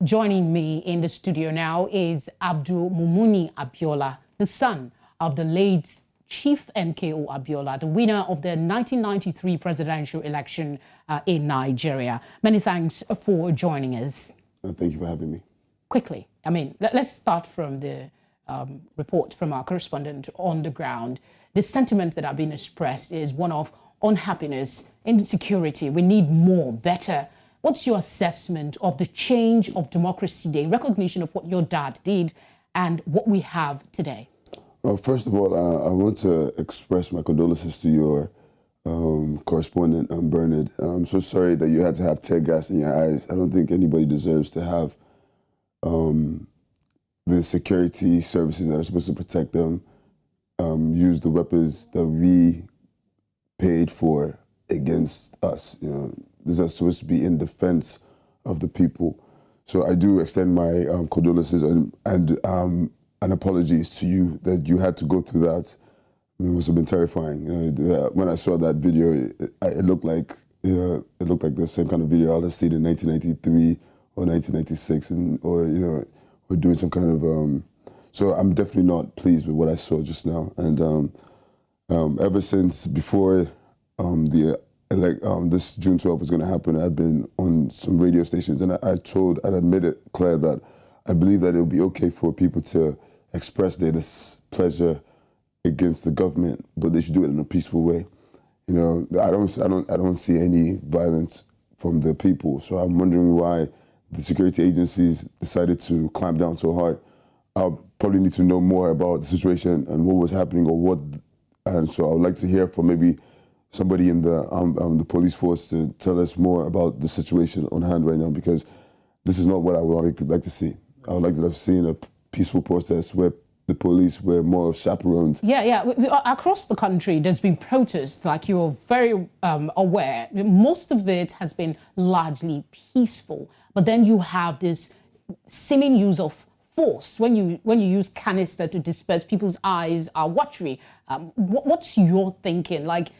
Joining me in the studio now is Abdul-Mumuni Abiola, the son of the late Chief MKO Abiola, the winner of the 1993 presidential election in Nigeria. Many thanks for joining us. Thank you for having me. Quickly, let's start from the report from our correspondent on the ground. The sentiment that have been expressed is one of unhappiness, insecurity. We need more, better. What's your assessment of the change of Democracy Day, recognition of what your dad did and what we have today? First of all, I want to express my condolences to your correspondent, Bernard. I'm so sorry that you had to have tear gas in your eyes. I don't think anybody deserves to have the security services that are supposed to protect them use the weapons that we paid for against us. You know, these are supposed to be in defense of the people. So I do extend my condolences and apologies to you that you had to go through that. I mean, it must have been terrifying. You know, when I saw that video, it looked like the same kind of video I'd have seen in 1993 or 1996, or doing some kind of. So I'm definitely not pleased with what I saw just now. And ever since before this June 12th was going to happen, I've been on some radio stations, and I made it clear that I believe that it would be okay for people to express their displeasure against the government, but they should do it in a peaceful way. You know, I don't see any violence from the people, so I'm wondering why the security agencies decided to clamp down so hard. I'll probably need to know more about the situation and what was happening and so I would like to hear from maybe somebody in the police force to tell us more about the situation on hand right now, because this is not what I would like to see. I would like to have seen a peaceful protest where the police were more chaperones. Yeah. Across the country, there's been protests, like you're very aware. Most of it has been largely peaceful, but then you have this seeming use of force when you use canister to disperse. People's eyes are watery. What's your thinking? Like,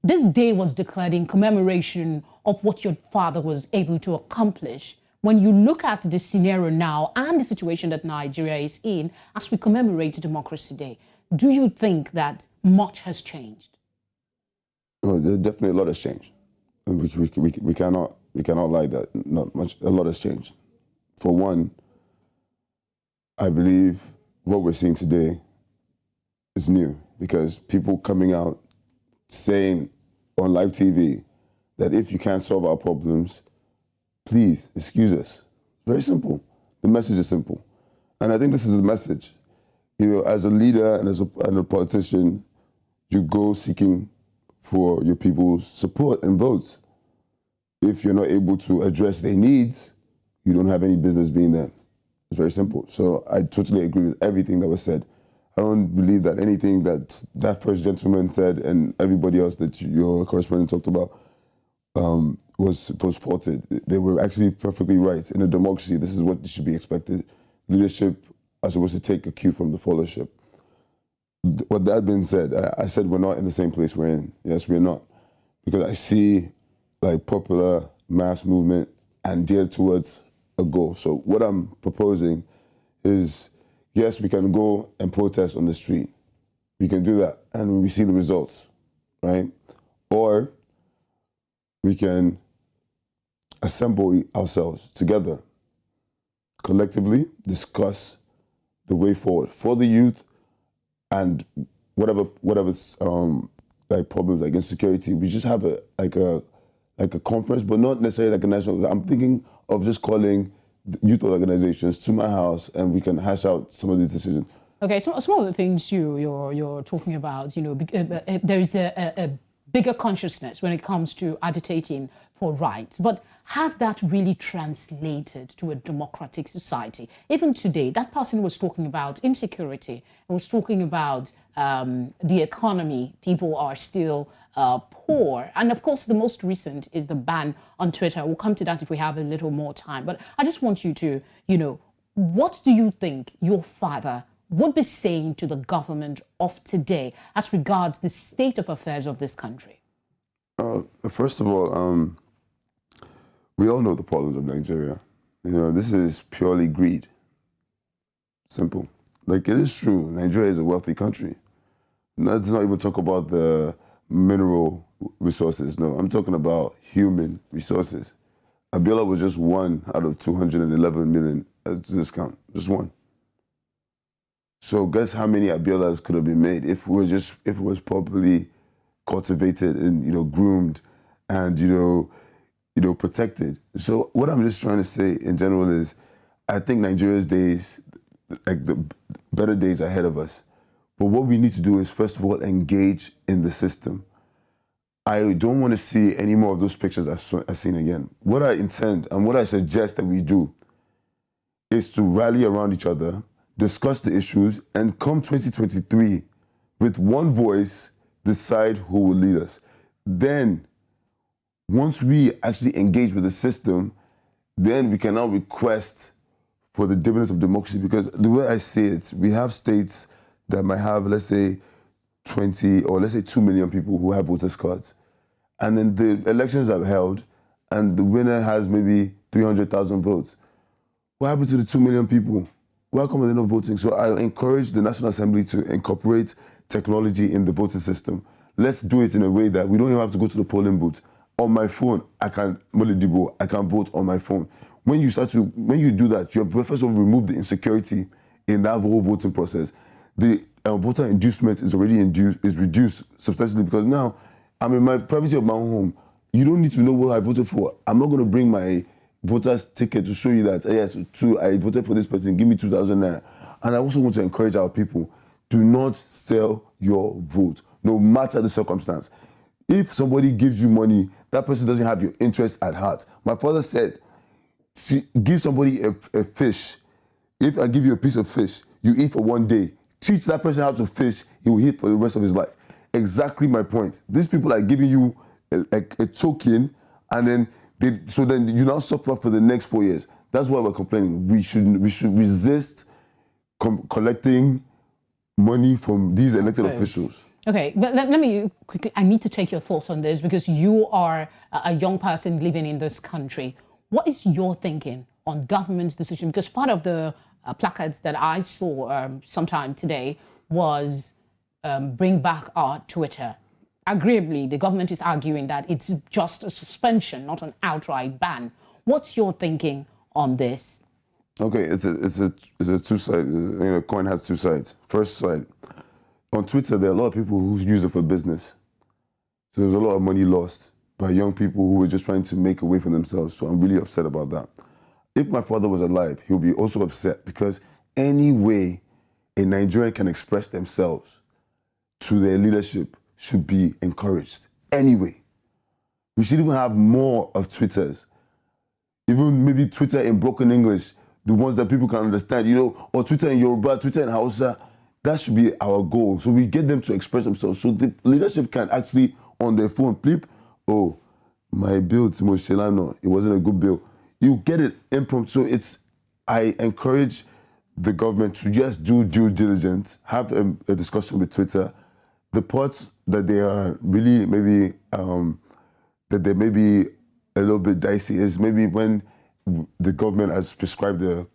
this day was declared in commemoration of what your father was able to accomplish. When you look at the scenario now and the situation that Nigeria is in as we commemorate Democracy Day, do you think that much has changed? Well, there's definitely a lot has changed. And we cannot lie that not much. A lot has changed. For one, I believe what we're seeing today is new, because people coming out saying on live TV that if you can't solve our problems, please excuse us. Very simple. The message is simple. And I think this is the message. You know, as a leader and as a politician, you go seeking for your people's support and votes. If you're not able to address their needs, you don't have any business being there. It's very simple. So I totally agree with everything that was said. I don't believe that anything that first gentleman said and everybody else that your correspondent talked about was faulted. They were actually perfectly right. In a democracy, this is what should be expected. Leadership are supposed to take a cue from the followership. With that being said, I said we're not in the same place we're in. Yes, we're not. Because I see like popular mass movement and geared towards a goal. So what I'm proposing is, yes, we can go and protest on the street. We can do that and we see the results, right? Or we can assemble ourselves together, collectively discuss the way forward for the youth and whatever like problems like insecurity. We just have a conference, but not necessarily like a national. I'm thinking of just calling youth organizations to my house and we can hash out some of these decisions. Okay, so some of the things you're talking about, you know, there is a bigger consciousness when it comes to agitating for rights. But has that really translated to a democratic society? Even today, that person was talking about insecurity and was talking about the economy. People are still poor. And of course, the most recent is the ban on Twitter. We'll come to that if we have a little more time. But I just want you to, you know, what do you think your father would be saying to the government of today as regards the state of affairs of this country? First of all, we all know the problems of Nigeria. This is purely greed. Simple. Like, it is true, Nigeria is a wealthy country. Let's not even talk about the mineral resources. No, I'm talking about human resources. Abiola was just one out of 211 million as this count, just one. So guess how many Abiolas could have been made if it was properly cultivated and groomed and protected. So what I'm just trying to say in general is, I think Nigeria's days, like the better days ahead of us. But what we need to do is, first of all, engage in the system. I don't want to see any more of those pictures I've seen again. What I intend and what I suggest that we do is to rally around each other, discuss the issues, and come 2023 with one voice, decide who will lead us. Then, once we actually engage with the system, then we can now request for the dividends of democracy. Because the way I see it, we have states that might have, let's say, 20 or let's say 2 million people who have voters cards. And then the elections are held and the winner has maybe 300,000 votes. What happened to the 2 million people? Why come they're not voting? So I encourage the National Assembly to incorporate technology in the voting system. Let's do it in a way that we don't even have to go to the polling booth. On my phone, I can vote on my phone. When you do that, you have first of all removed the insecurity in that whole voting process. The voter inducement is reduced substantially, because now I'm in my privacy of my own home. You don't need to know what I voted for. I'm not going to bring my voter's ticket to show you that, yes, true, I voted for this person, give me 2,000 naira. And I also want to encourage our people, do not sell your vote, no matter the circumstance. If somebody gives you money, that person doesn't have your interest at heart. My father said, give somebody a fish. If I give you a piece of fish, you eat for one day. Teach that person how to fish, he will eat for the rest of his life. Exactly my point. These people are giving you a token, and then then you now suffer for the next 4 years. That's why we're complaining. We should resist collecting money from these elected officials. Okay, but let me quickly, I need to take your thoughts on this, because you are a young person living in this country. What is your thinking on government's decision? Because part of the placards that I saw sometime today was bring back our Twitter. Agreeably, the government is arguing that it's just a suspension, not an outright ban. What's your thinking on this? Okay, it's a two-sided. A coin has two sides. First side, on Twitter, there are a lot of people who use it for business. So there's a lot of money lost by young people who were just trying to make a way for themselves. So I'm really upset about that. If my father was alive, he'll be also upset, because any way a Nigerian can express themselves to their leadership should be encouraged. Anyway, we should even have more of Twitters. Even maybe Twitter in broken English, the ones that people can understand, or Twitter in Yoruba, Twitter in Hausa. That should be our goal. So we get them to express themselves. So the leadership can actually, on their phone, flip, oh, my bill, Timo Shelano, it wasn't a good bill. You get it impromptu. So I encourage the government to just do due diligence, have a discussion with Twitter. The parts that they are really maybe, that they may be a little bit dicey is maybe when the government has prescribed an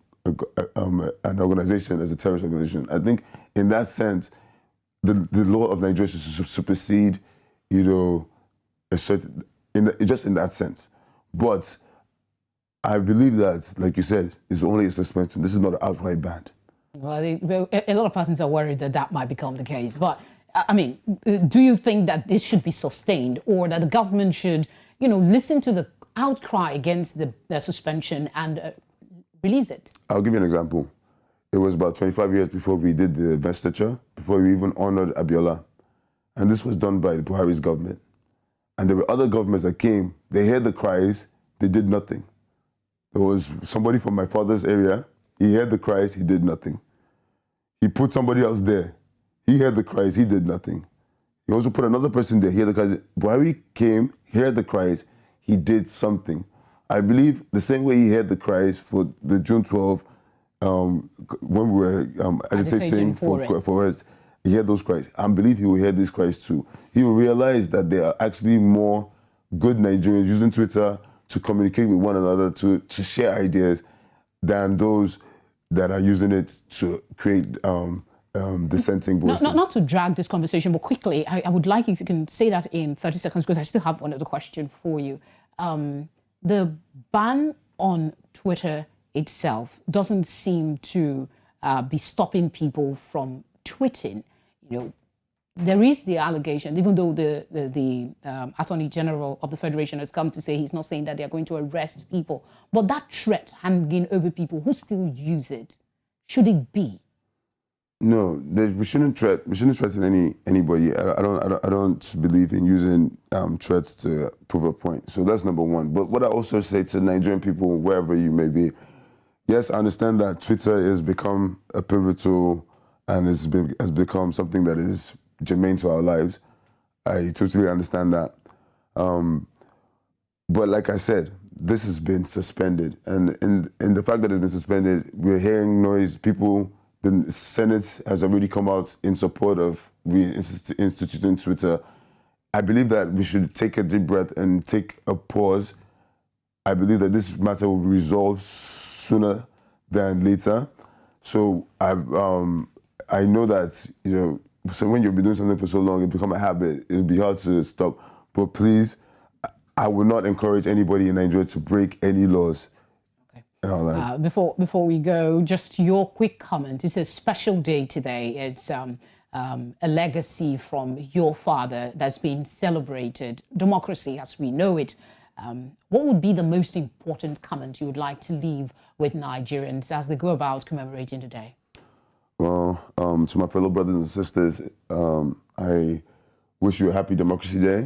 organization as a terrorist organization. I think in that sense, the law of Nigeria should supersede, just in that sense. But I believe that, like you said, it's only a suspension. This is not an outright ban. Well, a lot of persons are worried that might become the case. But, I mean, do you think that this should be sustained, or that the government should, listen to the outcry against the suspension and release it? I'll give you an example. It was about 25 years before we did the investiture, before we even honored Abiola. And this was done by the Buhari's government. And there were other governments that came, they heard the cries, they did nothing. There was somebody from my father's area, he heard the cries, he did nothing. He put somebody else there, he heard the cries, he did nothing. He also put another person there, he heard the cries. Buhari came, he heard the cries, he did something. I believe the same way he heard the cries for the June 12, when we were agitating for it, he heard those cries. I believe he will hear these cries too. He will realize that there are actually more good Nigerians using Twitter to communicate with one another, to share ideas. than those that are using it to create dissenting voices. Not to drag this conversation, but quickly, I would like if you can say that in 30 seconds, because I still have one other question for you. The ban on Twitter itself doesn't seem to be stopping people from tweeting. You know, there is the allegation, even though the Attorney General of the Federation has come to say he's not saying that they're going to arrest people, but that threat hanging over people who still use it, should it be? No, we shouldn't threaten anybody. I don't believe in using threats to prove a point. So that's number one. But what I also say to Nigerian people, wherever you may be, yes, I understand that Twitter has become a pivotal and has become something that is germane to our lives. I totally understand that. But like I said, this has been suspended. And in the fact that it's been suspended, we're hearing noise. The Senate has already come out in support of reinstituting Twitter. I believe that we should take a deep breath and take a pause. I believe that this matter will be resolved sooner than later. So I know that, you know, so when you've been doing something for so long, it become a habit. It'll be hard to stop. But please, I would not encourage anybody in Nigeria to break any laws. Before we go, just your quick comment. It's a special day today. It's a legacy from your father that's been celebrated. Democracy as we know it. What would be the most important comment you would like to leave with Nigerians as they go about commemorating the day? Well, to my fellow brothers and sisters, I wish you a happy Democracy Day.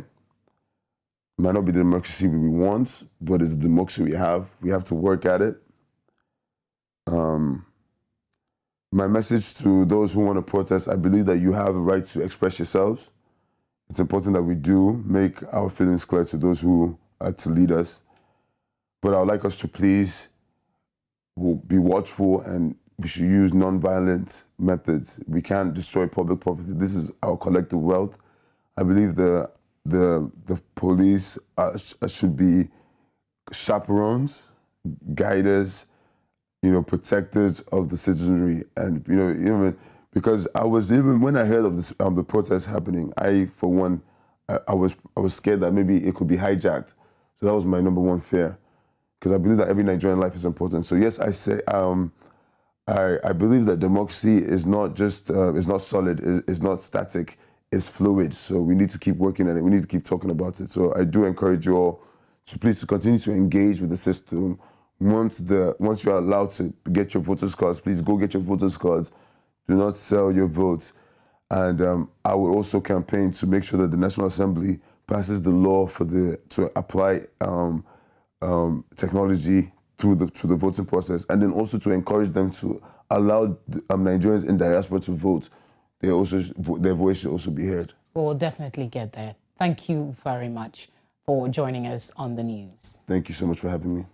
It might not be the democracy we want, but it's the democracy we have. We have to work at it. My message to those who want to protest, I believe that you have a right to express yourselves. It's important that we do make our feelings clear to those who are to lead us. But I would like us to please be watchful, and we should use non-violent methods. We can't destroy public property. This is our collective wealth. I believe the police should be chaperones, guiders, you know, protectors of the citizenry. And, you know, even because when I heard of this, the protest happening, for one, I was scared that maybe it could be hijacked. So that was my number one fear, because I believe that every Nigerian life is important. So yes, I say, I believe that democracy is not just, it's not solid, it's not static, it's fluid. So we need to keep working at it. We need to keep talking about it. So I do encourage you all to please continue to engage with the system. Once you're allowed to get your voters' cards, please go get your voters' cards. Do not sell your votes. And I will also campaign to make sure that the National Assembly passes the law to apply technology to the voting process, and then also to encourage them to allow Nigerians in diaspora to vote. Their voice should also be heard. We'll definitely get there. Thank you very much for joining us on the news. Thank you so much for having me.